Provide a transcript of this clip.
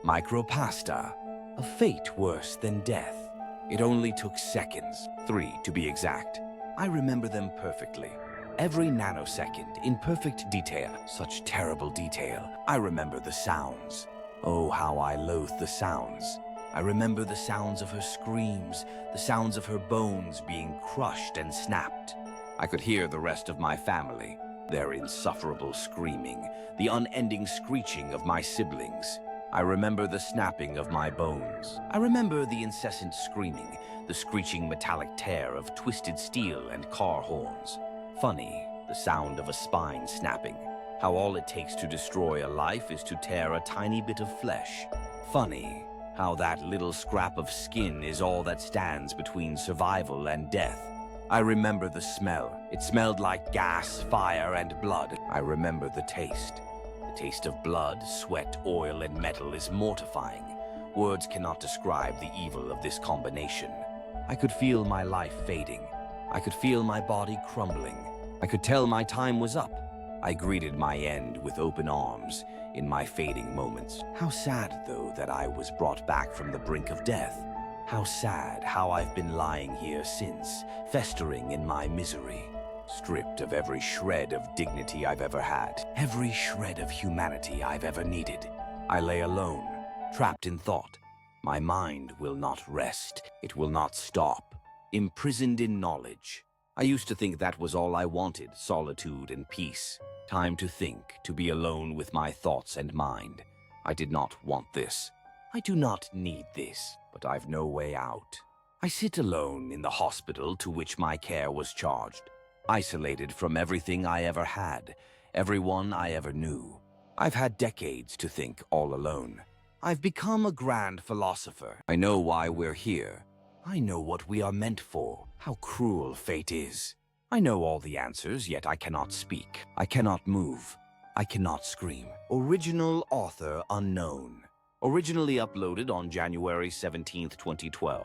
Micropasta, a fate worse than death. It only took seconds, 3 to be exact. I remember them perfectly. Every nanosecond, in perfect detail. Such terrible detail. I remember the sounds. Oh, how I loathe the sounds. I remember the sounds of her screams, the sounds of her bones being crushed and snapped. I could hear the rest of my family, their insufferable screaming, the unending screeching of my siblings. I remember the snapping of my bones. I remember the incessant screaming, the screeching metallic tear of twisted steel and car horns. Funny, the sound of a spine snapping. How all it takes to destroy a life is to tear a tiny bit of flesh. Funny, how that little scrap of skin is all that stands between survival and death. I remember the smell. It smelled like gas, fire, and blood. I remember the taste. The taste of blood, sweat, oil, and metal is mortifying. Words cannot describe the evil of this combination. I could feel my life fading. I could feel my body crumbling. I could tell my time was up. I greeted my end with open arms in my fading moments. How sad, though, that I was brought back from the brink of death. How sad how I've been lying here since, festering in my misery, stripped of every shred of dignity I've ever had, every shred of humanity I've ever needed. I lay alone, trapped in thought. My mind will not rest. It will not stop. Imprisoned in knowledge. I used to think that was all I wanted, solitude and peace. Time to think, to be alone with my thoughts and mind. I did not want this. I do not need this, but I've no way out. I sit alone in the hospital to which my care was charged, isolated from everything I ever had, everyone I ever knew. I've had decades to think all alone. I've become a grand philosopher. I know why we're here. I know what we are meant for. How cruel fate is. I know all the answers, yet I cannot speak. I cannot move. I cannot scream. Original author unknown. Originally uploaded on January 17th, 2012.